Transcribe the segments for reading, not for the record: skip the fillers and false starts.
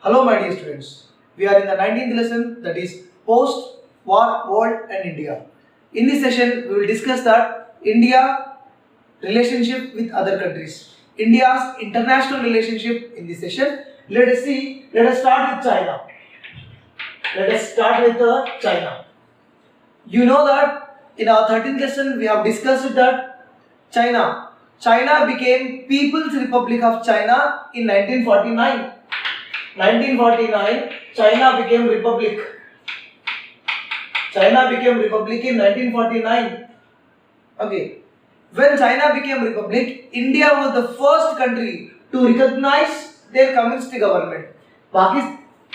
Hello my dear students, we are in the 19th lesson, that is post-war world and India. In this session we will discuss that India relationship with other countries, India's international relationship in this session. Let us start with China. China. You know that in our 13th lesson we have discussed that China became People's Republic of China in 1949. 1949, China became republic. China became republic in 1949. Okay. When China became republic, India was the first country to recognize their communist government. Pakistan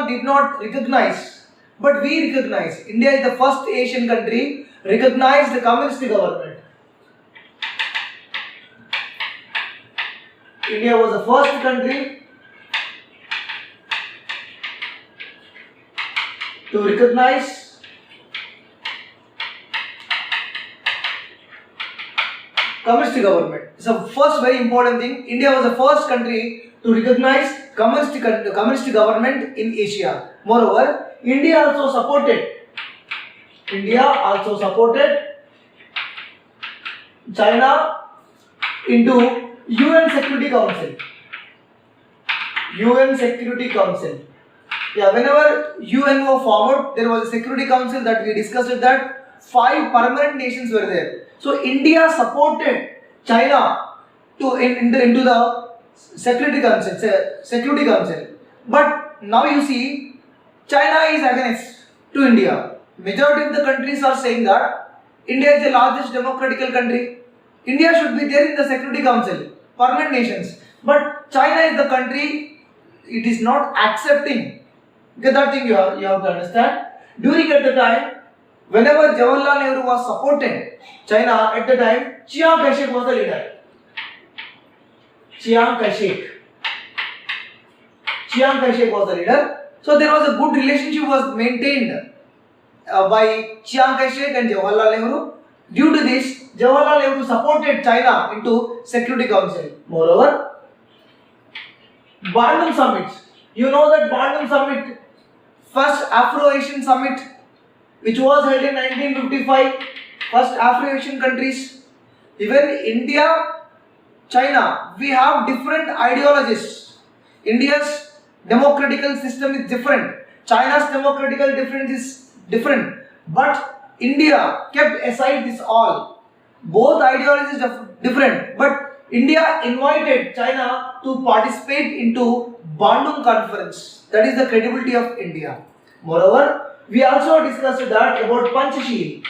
did not recognize, but we recognize. India is the first Asian country recognized the communist government. India was the first country to recognize communist government. It's the first very important thing. India was the first country to recognize communist government in Asia. Moreover, India also supported China into UN Security Council. Yeah, whenever UN was formed, there was a Security Council that we discussed that 5 permanent nations were there. So India supported China into the Security Council. But now you see, China is against to India. Majority of the countries are saying that India is the largest democratical country. India should be there in the Security Council, permanent nations. But China is the country, it is not accepting. Okay, that thing you have to understand. During at the time, whenever Jawaharlal Nehru was supporting China, at the time, Chiang Kai-shek was the leader. Chiang Kai-shek was the leader. So there was a good relationship was maintained by Chiang Kai-shek and Jawaharlal Nehru. Due to this, Jawaharlal Nehru supported China into Security Council. Moreover, Bandung Summit. You know that Bandung Summit, first Afro-Asian Summit, which was held in 1955, first Afro-Asian countries. Even India, China, we have different ideologies. India's democratical system is different. China's democratical difference is different. But India kept aside this all. Both ideologies are different. But India invited China to participate into Bandung Conference. That is the credibility of India. Moreover, we also discussed that about Panchasheel.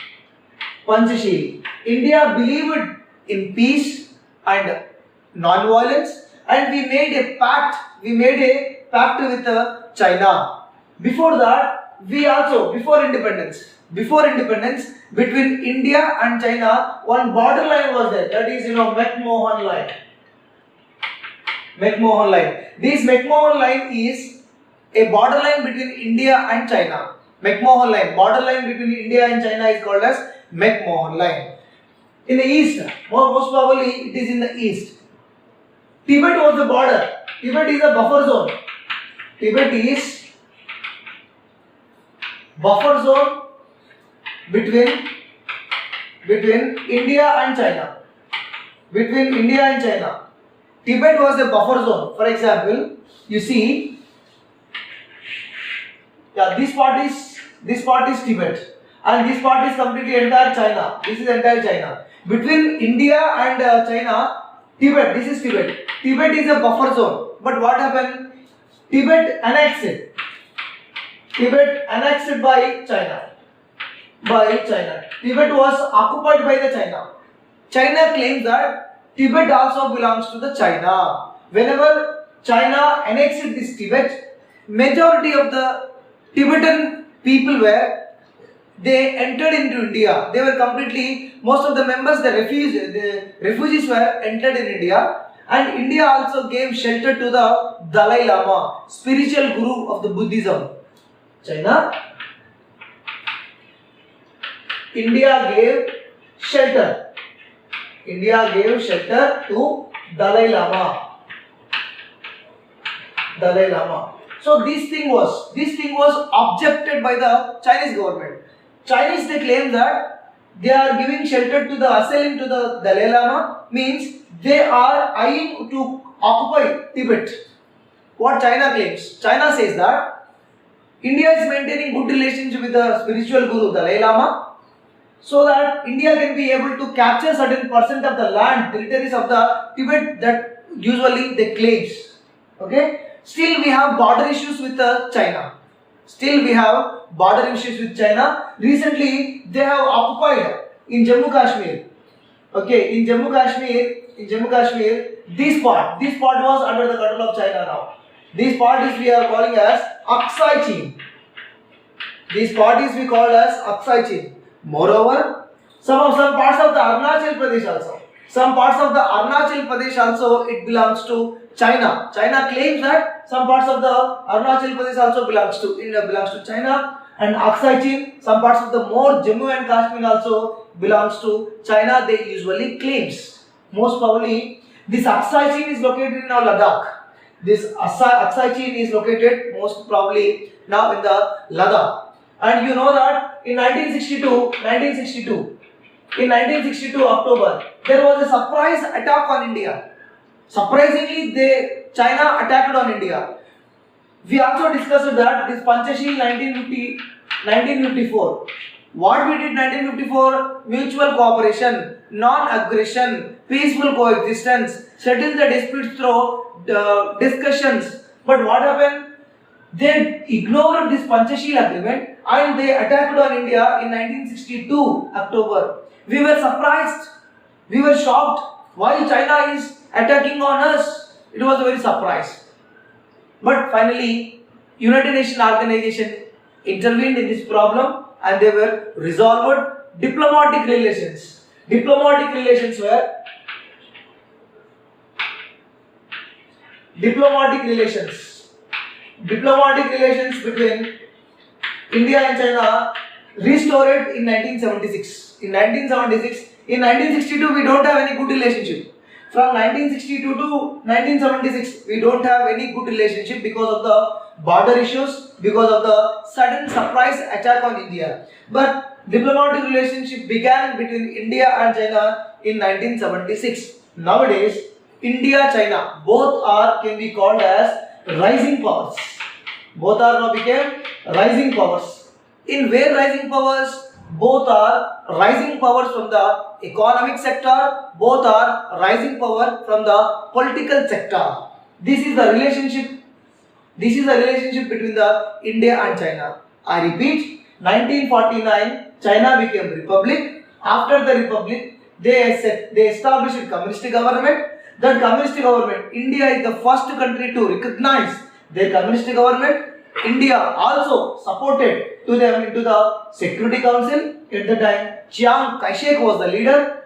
India believed in peace and non-violence, and we made a pact with China. Before that, before independence, between India and China, one borderline was there. That is, McMahon line. This McMahon line is a borderline between India and China. Borderline between India and China is called as McMahon line. In the east, most probably it is in the east. Tibet was the border. Tibet is a buffer zone. Tibet is buffer zone between India and China. Tibet was a buffer zone. For example, you see, this part is Tibet, and this part is completely entire China. This is entire China. Between India and China, Tibet. This is Tibet. Tibet is a buffer zone. But what happened? Tibet annexed by China. Tibet was occupied by the China. China claims that Tibet also belongs to the China. Whenever China annexed this Tibet, majority of the Tibetan people they entered into India. They were completely, most of the members, the refugees were entered in India. And India also gave shelter to the Dalai Lama, spiritual guru of the Buddhism. China, India gave shelter. India gave shelter to Dalai Lama. Dalai Lama. So this thing was objected by the Chinese government. Chinese, they claim that they are giving shelter to the assailant to the Dalai Lama, means they are eyeing to occupy Tibet. What China claims? China says that India is maintaining good relationship with the spiritual guru Dalai Lama, so that India can be able to capture certain percent of the land, territories of the Tibet that usually they claims. Okay. Still we have border issues with China. Recently they have occupied in Jammu Kashmir. Okay, in Jammu Kashmir, this part was under the control of China now. This part is we are calling as Aksai Chin. This part is we call as Aksai Chin. Moreover, some parts of the Arunachal Pradesh also, it belongs to China. China claims that some parts of the Arunachal Pradesh also belongs to China, and Aksai Chin, some parts of the more Jammu and Kashmir also belongs to China. They usually claims. Most probably, this Aksai Chin is located in now Ladakh. This Aksai Chin is located most probably now in the Ladakh. And you know that in 1962 October, there was a surprise attack on India. Surprisingly, China attacked on India. We also discussed that this Panchasheel 1954. What we did 1954? Mutual cooperation, non-aggression, peaceful coexistence, settle the disputes through discussions. But what happened? They ignored this Panchasheel agreement and they attacked on India in 1962 October. We were surprised. We were shocked. Why China is attacking on us? It was a very surprise. But finally, United Nations Organization intervened in this problem and they were resolved. Diplomatic relations were diplomatic relations between India and China restored in 1976. In 1962 we don't have any good relationship. From 1962 to 1976 we don't have any good relationship because of the border issues, because of the sudden surprise attack on India. But diplomatic relationship began between India and China in 1976. Nowadays, India, China, both can be called as rising powers. Both are now became rising powers. In where rising powers? Both are rising powers from the economic sector, both are rising power from the political sector. This is the relationship between the India and China. I repeat, 1949 China became republic. After the republic, they established a communist government. That communist government, India is the first country to recognize their communist government. India also supported to them into the Security Council. At the time, Chiang Kai-shek was the leader.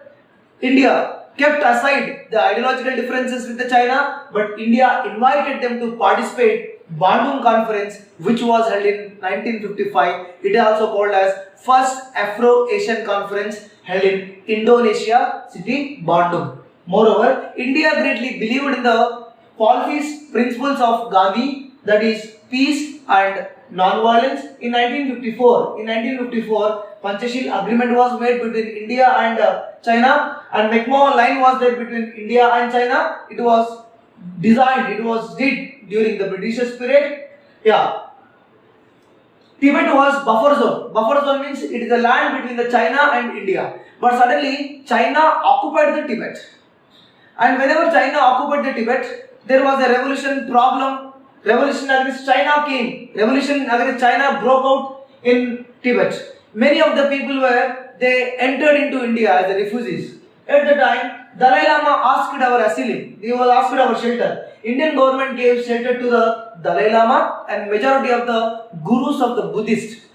India kept aside the ideological differences with the China, but India invited them to participate Bandung Conference, which was held in 1955. It is also called as First Afro-Asian Conference, held in Indonesia city Bandung. Moreover, India greatly believed in the policies, principles of Gandhi, that is peace and non-violence. In 1954, Panchasheel agreement was made between India and China, and McMahon line was there between India and China. It was designed, it was did during the British period. Tibet was buffer zone. Buffer zone means it is a land between the China and India. But suddenly China occupied the Tibet. And whenever China occupied the Tibet, there was a revolution problem. Revolution against China came. Revolution against China broke out in Tibet. Many of the people they entered into India as refugees. At the time, Dalai Lama asked our asylum. He was asked our shelter. Indian government gave shelter to the Dalai Lama and majority of the gurus of the Buddhists.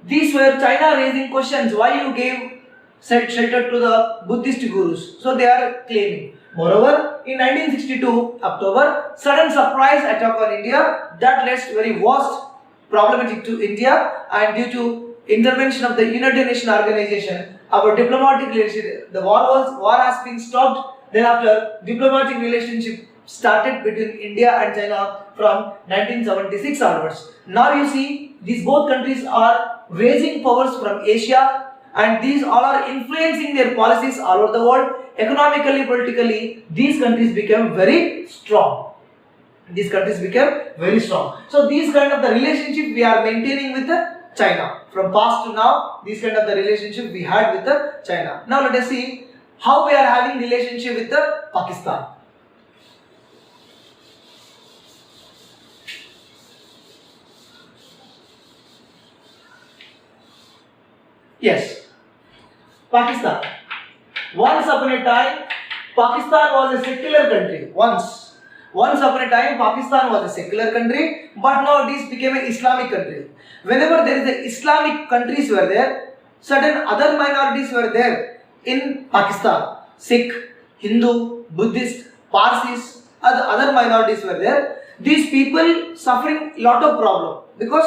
These were China raising questions. Why you gave shelter to the Buddhist gurus? So they are claiming. Moreover, in 1962 October, sudden surprise attack on India that led very worst problematic to India, and due to intervention of the United Nations Organization, our diplomatic relationship, the war has been stopped. Then after, diplomatic relationship started between India and China from 1976 onwards. Now you see, these both countries are raising powers from Asia, and these all are influencing their policies all over the world. Economically, politically, these countries became very strong. These countries became very strong. So these kind of the relationship we are maintaining with China. From past to now, these kind of the relationship we had with China. Now let us see how we are having relationship with Pakistan. Yes, Pakistan. Once upon a time, Pakistan was a secular country. Once upon a time, Pakistan was a secular country, but now this became an Islamic country. Whenever there is a Islamic countries were there, certain other minorities were there in Pakistan. Sikh, Hindu, Buddhist, Parsis, other minorities were there. These people suffering lot of problem because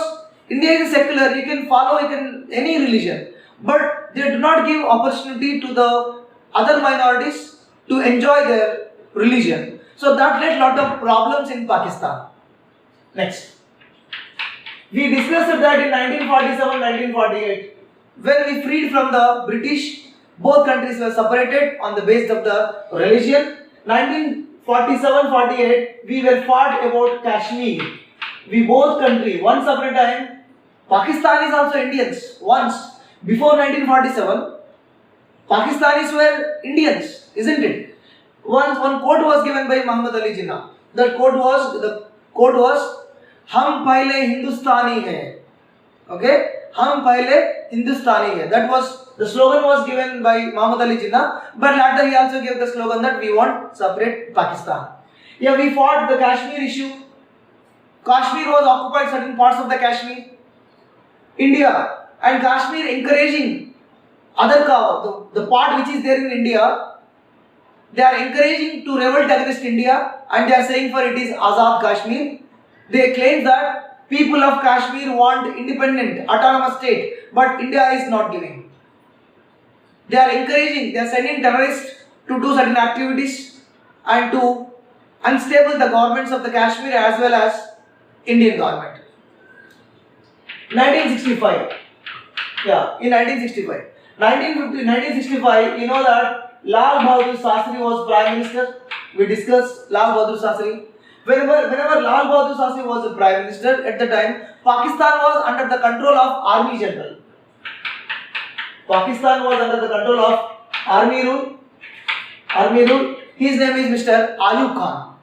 India is secular. You can follow any religion, but they do not give opportunity to the other minorities to enjoy their religion. So that led lot of problems in Pakistan. Next, we discussed that in 1947-1948, when we freed from the British, both countries were separated on the basis of the religion. 1947-48, we were fought about Kashmir. We both countries, once upon a time, Pakistanis also Indians. Once, before 1947, Pakistanis were Indians, isn't it? Once one quote was given by Muhammad Ali Jinnah. The quote was "Hum pehle Hindustani hai." Okay, "Hum pehle Hindustani hai." That was the slogan was given by Muhammad Ali Jinnah. But later he also gave the slogan that we want separate Pakistan. Yeah, we fought the Kashmir issue. Kashmir was occupied certain parts of the Kashmir. India and Kashmir encouraging the part which is there in India. They are encouraging to revolt against India, and they are saying for it is Azad Kashmir. They claim that people of Kashmir want independent, autonomous state, but India is not giving. They are encouraging, they are sending terrorists to do certain activities and to unstable the governments of the Kashmir as well as Indian government. 1965. Yeah, in 1965. 1965, you know that Lal Bahadur Shastri was Prime Minister. We discussed Lal Bahadur Shastri. Whenever Lal Bahadur Shastri was the Prime Minister at the time, Pakistan was under the control of Army General. Pakistan was under the control of Army rule. His name is Mr. Ayub Khan.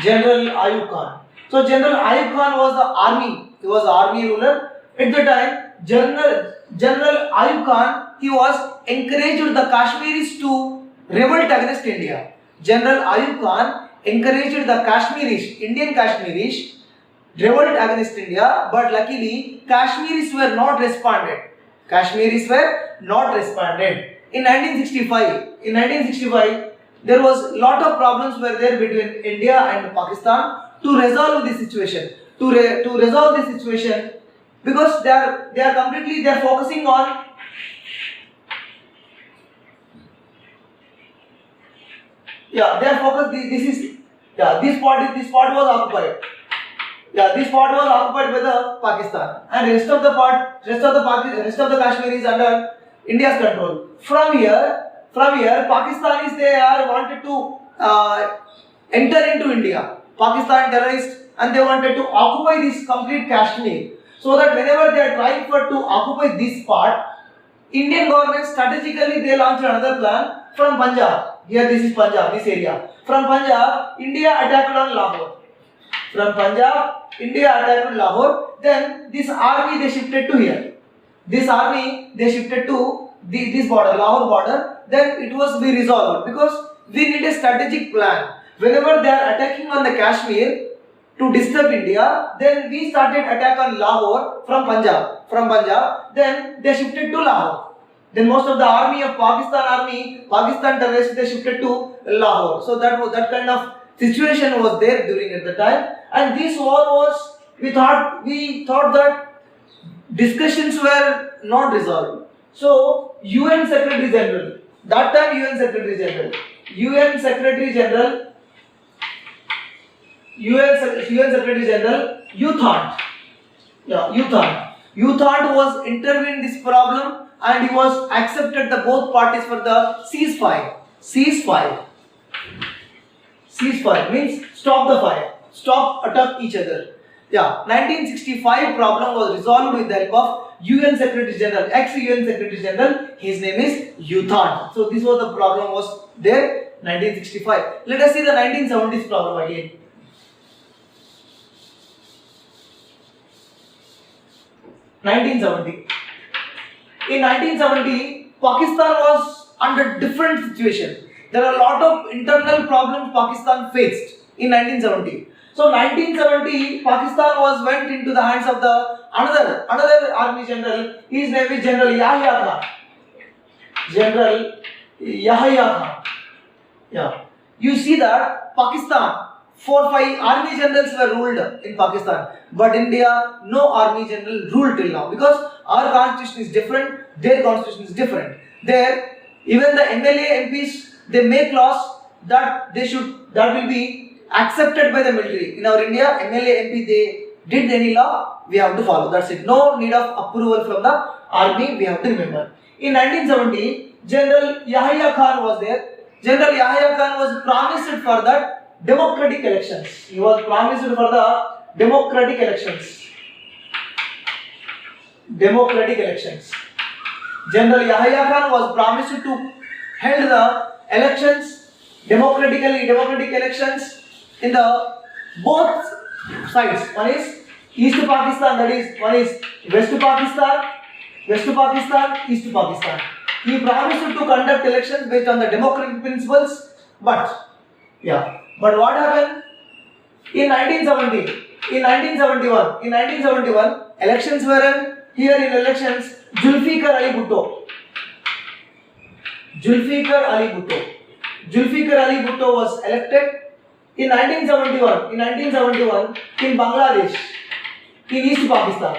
General Ayub Khan. So General Ayub Khan was the army. He was the army ruler. At the time, General Ayub Khan, he was encouraged the Kashmiris to revolt against India. General Ayub Khan encouraged the Indian Kashmiris revolt against India, but luckily Kashmiris were not responded. In 1965, there was lot of problems were there between India and Pakistan to resolve this situation. To resolve this situation, because they are focusing on this part was occupied. This part was occupied by the Pakistan, and rest of the Kashmir is under India's control. From here, Pakistanis they are wanted to enter into India. Pakistan terrorists, and they wanted to occupy this complete Kashmir. So that whenever they are trying to occupy this part, Indian government strategically they launched another plan from Punjab. Here this is Punjab, this area. From Punjab, India attacked on Lahore. Then this army they shifted to here. This army they shifted to this border, Lahore border. Then it was be resolved because we need a strategic plan. Whenever they are attacking on the Kashmir to disturb India, then we started attack on Lahore from Punjab. Then they shifted to Lahore. Then most of the army of Pakistan terrorists, they shifted to Lahore. So that kind of situation was there during at the time. And this war was, we thought that discussions were not resolved. So UN Secretary General, that time UN Secretary General, UN Secretary General, UN Secretary General Youthant. Yeah, Youthant was intervened this problem and he was accepted the both parties for the ceasefire. Ceasefire means stop the fire, stop attack each other. Yeah, 1965 problem was resolved with the help of UN Secretary General, ex-UN Secretary General. His name is Youthant. So this was the problem was there 1965. Let us see the 1970s problem again. 1970. In 1970, Pakistan was under different situation. There are a lot of internal problems Pakistan faced in 1970. So 1970, Pakistan was went into the hands of the another army general. His name is General Yahya Khan. General Yahya Khan. Yeah. You see that Pakistan, 4-5 army generals were ruled in Pakistan, but India, no army general ruled till now because our constitution is different, their constitution is different. There, even the MLA MPs, they make laws that that will be accepted by the military. In our India, MLA MP, they did any law, we have to follow. That's it. No need of approval from the army, we have to remember. In 1970, General Yahya Khan was there. General Yahya Khan was promised for that democratic elections. He was promised for the democratic elections. General Yahya Khan was promised to held the elections democratic elections in the both sides. One is East Pakistan, that is one is West Pakistan, East Pakistan. He promised to conduct elections based on the democratic principles, but what happened? In 1971, elections were held. Here in elections, Zulfikar Ali Bhutto was elected. In 1971, in Bangladesh, in East Pakistan,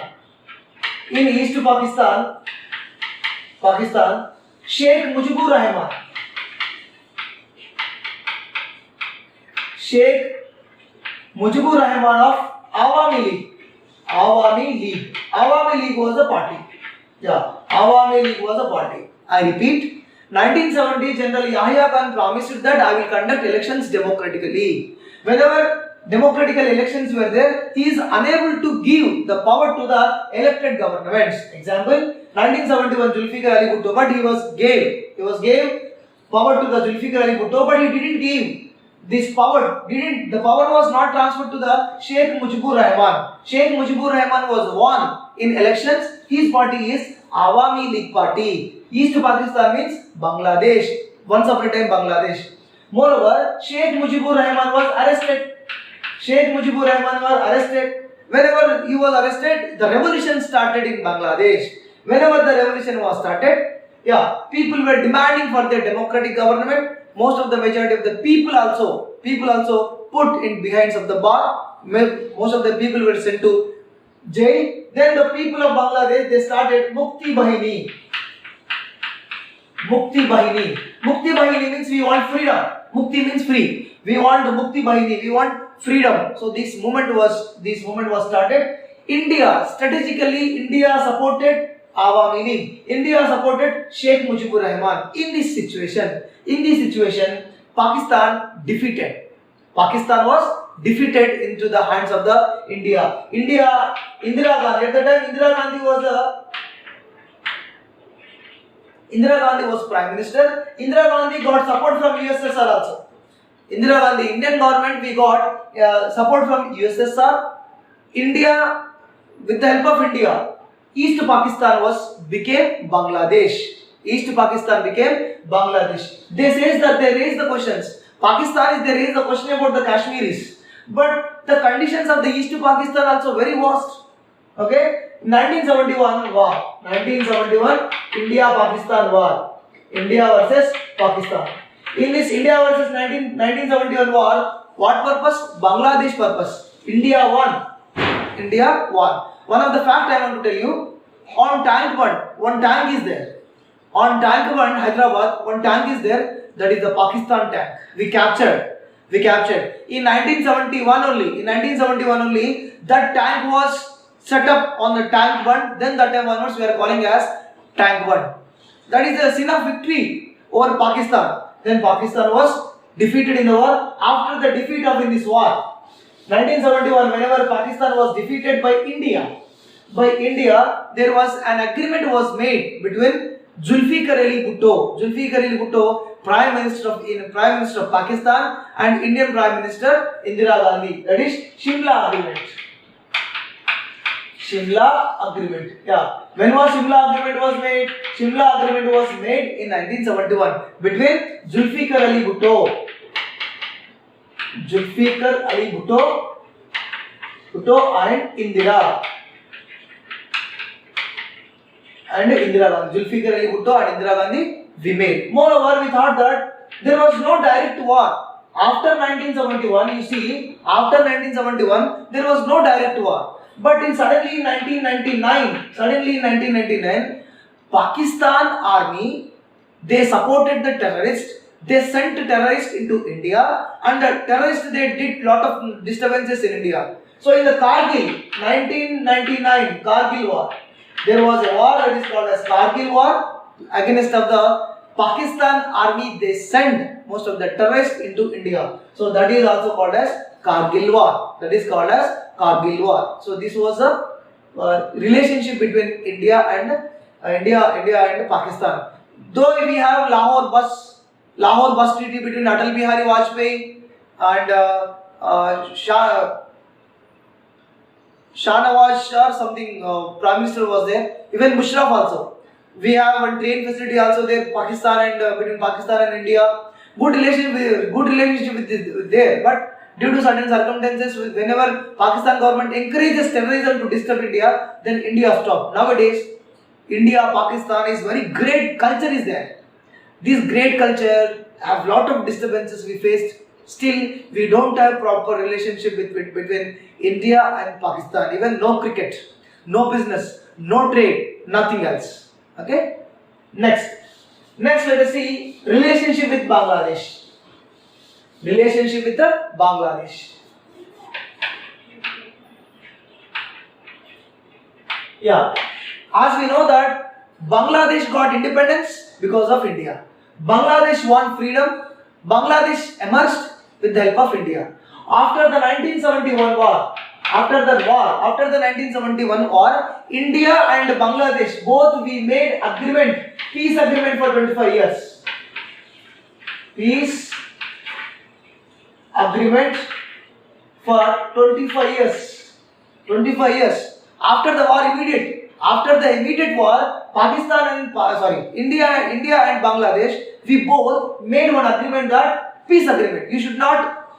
Sheikh Mujibur Rahman of Awami League was a party. Yeah, Awami League was a party. I repeat, 1970 General Yahya Khan promised that I will conduct elections democratically. Whenever democratical elections were there, he is unable to give the power to the elected governments. Example, 1971 Zulfikar Ali Bhutto, but he gave power to the Zulfikar Ali Bhutto, but he didn't give this power. The power was not transferred to the Sheikh Mujibur Rahman. Sheikh Mujibur Rahman was won in elections. His party is Awami League Party. East Pakistan means Bangladesh. Once upon a time Bangladesh. Moreover, Sheikh Mujibur Rahman was arrested. Whenever he was arrested, the revolution started in Bangladesh. Whenever the revolution was started, people were demanding for their democratic government. Most of the majority of the people also put in behinds of the bar. Most of the people were sent to jail. Then the people of Bangladesh, they started Mukti Bahini. Mukti Bahini means we want freedom. Mukti means free. We want Mukti Bahini. We want freedom. So this movement was started. Strategically, India supported Awami League. India supported Sheikh Mujibur Rahman. In this situation, Pakistan was defeated into the hands of the Indira Gandhi. At the time, Indira Gandhi was Prime Minister. Indira Gandhi got support from USSR also. Indira Gandhi, Indian government, we got support from USSR. India, with the help of India, East Pakistan became Bangladesh. They say that they raise the questions. Pakistanis, they raise the question about the Kashmiris. But the conditions of the East Pakistan also very worst. Okay? 1971 war. India-Pakistan war. India versus Pakistan. In this India versus 1971 war, what purpose? Bangladesh purpose. India won. One of the facts I want to tell you, on tank one tank is there. On tank one, Hyderabad, one tank is there. that is the Pakistan tank. We captured. In 1971 only. That tank was set up on the tank 1. Then that time onwards we are calling as tank 1. That is a sin of victory over Pakistan. Then Pakistan was defeated in the war. After the defeat of in this war, 1971, whenever Pakistan was defeated by India, there was an agreement was made between Zulfikar Ali Bhutto, Prime Minister of Pakistan, and Indian Prime Minister Indira Gandhi. That is Shimla Agreement. Yeah. When was Shimla Agreement was made? Shimla Agreement was made in 1971 between Zulfikar Ali Bhutto and Indira Gandhi. Zulfikar Ali Bhutto and Indira Gandhi we made. Moreover, we thought that there was no direct war. After 1971, you see, there was no direct war. But suddenly in 1999, Pakistan army, they supported the terrorists. They sent terrorists into India, and the terrorists, they did lot of disturbances in India. So in the Kargil, 1999 Kargil war, there was a war that is called as Kargil war against of the Pakistan army. They sent most of the terrorists into India. So that is also called as Kargil war. So this was a relationship between India and Pakistan. Though we have Lahore bus treaty between Atal Bihari Vajpayee and Shahnawaz Shah or something, Prime Minister was there. Even Musharraf also. We have one train facility also there, between Pakistan and India. Good relationship with there. But due to certain circumstances, whenever Pakistan government encourages terrorism to disturb India, then India stopped. Nowadays, India-Pakistan is very great culture is there. This great culture have lot of disturbances we faced. Still, we don't have proper relationship between India and Pakistan. Even no cricket, no business, no trade, nothing else. Okay. Next, let us see relationship with Bangladesh. Yeah. As we know that Bangladesh got independence because of India. Bangladesh won freedom. Bangladesh emerged with the help of India. After the 1971 war, India and Bangladesh both we made peace agreement for 25 years. Peace agreement for 25 years. After the immediate war, India and Bangladesh, we both made one agreement, that peace agreement.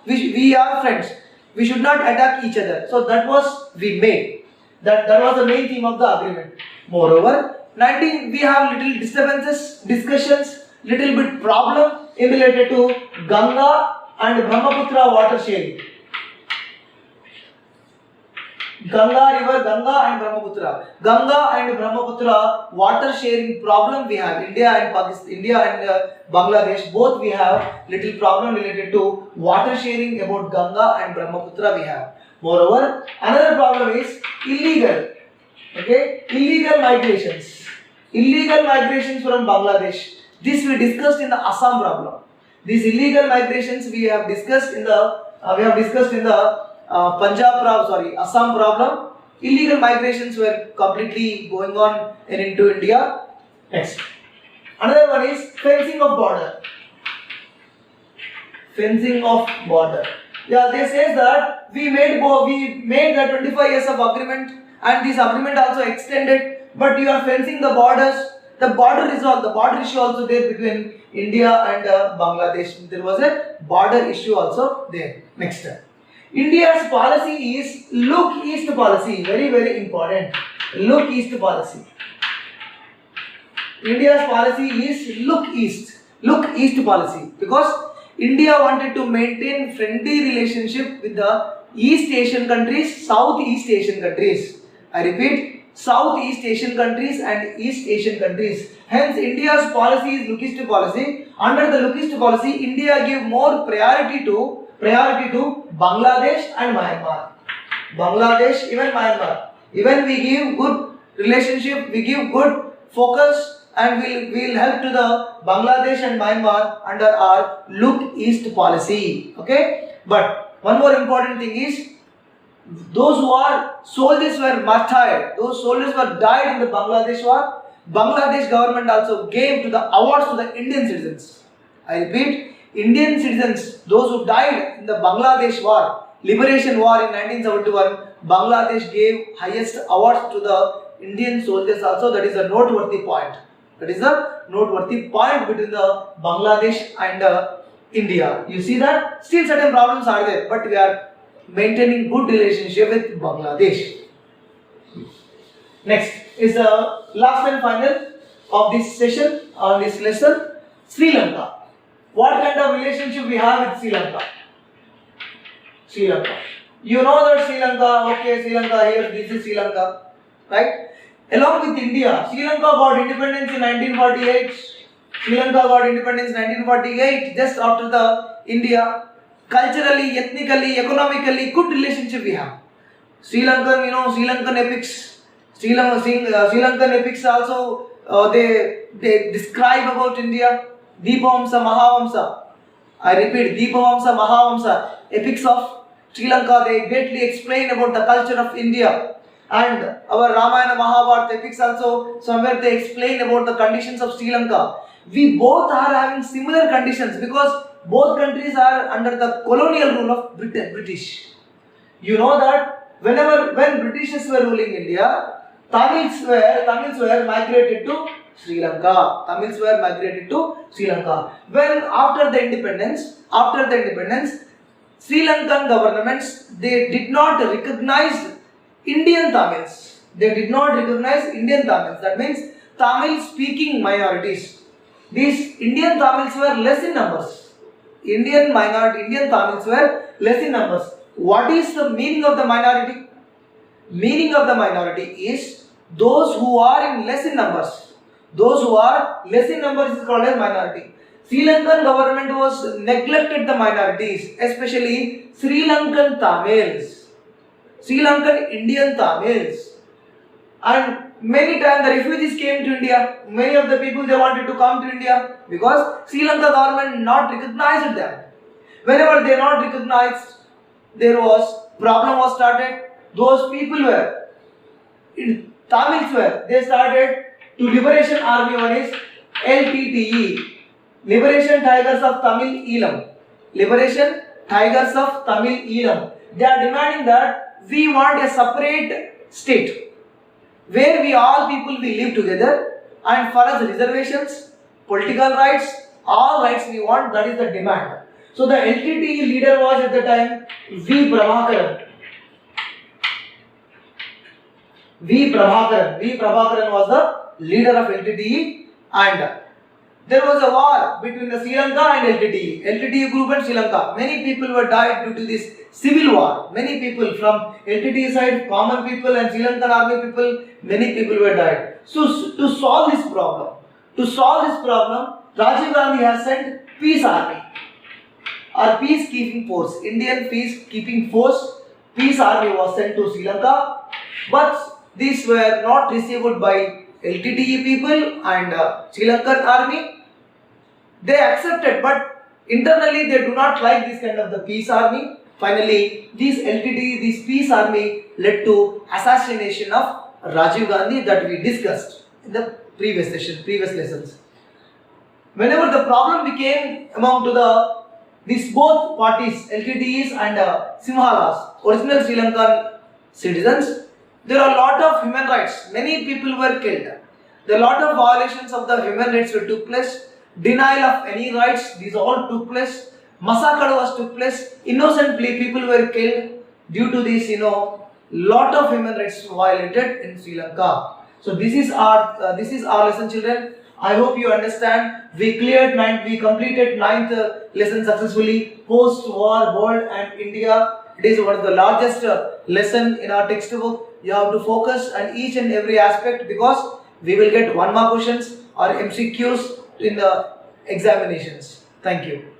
We are friends. We should not attack each other. So that was we made. That was the main theme of the agreement. Moreover, we have little discussions, little bit problem related to Ganga and Brahmaputra water sharing. Ganga and Brahmaputra water sharing problem we have. India and Bangladesh both we have little problem related to water sharing about Ganga and Brahmaputra we have. Moreover, another problem is illegal migrations from Bangladesh. This we discussed in the Assam problem. These illegal migrations we have discussed in the Assam problem. Illegal migrations were completely going on into India. Next, another one is fencing of border. Yeah, they say that we made the 25 years of agreement, and this agreement also extended. But you are fencing the borders. The border issue also there between India and Bangladesh. There was a border issue also there. Next. India's policy is look east policy. Very, very important. Look east policy. India's policy is look east policy, because India wanted to maintain friendly relationship with the East Asian countries, Southeast Asian countries. I repeat, Southeast Asian countries and East Asian countries. Hence, India's policy is lookist policy. Under the lookist policy, India give more priority to Bangladesh and Myanmar. Bangladesh, even Myanmar. Even we give good relationship, we give good focus, and we'll help to the Bangladesh and Myanmar under our look east policy. Okay, but one more important thing is, those who are soldiers were martyred, those soldiers were died in the Bangladesh war. Bangladesh government also gave to the awards to the Indian citizens. I repeat, Indian citizens, those who died in the Bangladesh war, liberation war in 1971, Bangladesh gave highest awards to the Indian soldiers also. That is a noteworthy point. That is a noteworthy point between the Bangladesh and India. You see that still certain problems are there, but we are maintaining good relationship with Bangladesh. Next is the last and final of this session on this lesson, Sri Lanka. What kind of relationship we have with Sri Lanka? Sri Lanka. You know that Sri Lanka, okay, Sri Lanka here, this is Sri Lanka, right? Along with India, Sri Lanka got independence in 1948. Sri Lanka got independence in 1948, just after the India. Culturally, ethnically, economically, good relationship we have. Sri Lankan, Sri Lankan epics. Sri Lankan epics also they describe about India. Deepavamsa, Mahavamsa. I repeat, Deepavamsa, Mahavamsa. Epics of Sri Lanka, they greatly explain about the culture of India. And our Ramayana, Mahabharata epics also, somewhere they explain about the conditions of Sri Lanka. We both are having similar conditions because both countries are under the colonial rule of British. You know that when Britishers were ruling India, Tamils were migrated to Sri Lanka. Tamils were migrated to Sri Lanka. When after the independence, Sri Lankan governments, they did not recognize Indian Tamils. They did not recognize Indian Tamils. That means Tamil speaking minorities. These Indian Tamils were less in numbers. Indian Tamils were less in numbers. What is the meaning of the minority? Meaning of the minority is those who are in less in numbers. Those who are less in numbers is called as minority. Sri Lankan government was neglected the minorities, especially Sri Lankan Tamils, Sri Lankan Indian Tamils, and many times the refugees came to India. Many of the people, they wanted to come to India because Sri Lanka government not recognized them. Whenever they not recognized, there was problem was started. Those people were Tamils were, they started to Liberation Army, one is LTTE, Liberation Tigers of Tamil Eelam. Liberation Tigers of Tamil Eelam. They are demanding that we want a separate state where we all people will live together, and for us reservations, political rights, all rights we want, that is the demand. So the LTTE leader was at the time V. Prabhakaran. V. Prabhakaran was the leader of LTTE, and there was a war between the Sri Lanka and LTTE group and Sri Lanka. Many people were died due to this civil war. Many people from LTTE side, common people and Sri Lankan army people, many people were died. So to solve this problem, Rajiv Gandhi has sent peace army or peacekeeping force. Indian peacekeeping force, peace army was sent to Sri Lanka, but these were not received by LTTE people and Sri Lankan army. They accepted, but internally they do not like this kind of the peace army. Finally, this LTTE, this peace army led to assassination of Rajiv Gandhi that we discussed in the previous lessons. Whenever the problem became among to these both parties, LTTEs and Sinhalas, original Sri Lankan citizens, there are a lot of human rights. Many people were killed. There are a lot of violations of the human rights which took place. Denial of any rights, these all took place. Massacre took place. Innocently people were killed due to this, lot of human rights violated in Sri Lanka. So this is our lesson, children. I hope you understand. We completed 9th lesson successfully. Post-war world and India. It is one of the largest lesson in our textbook. you have to focus on each and every aspect, because we will get 1 mark questions or MCQs in the examinations. Thank you.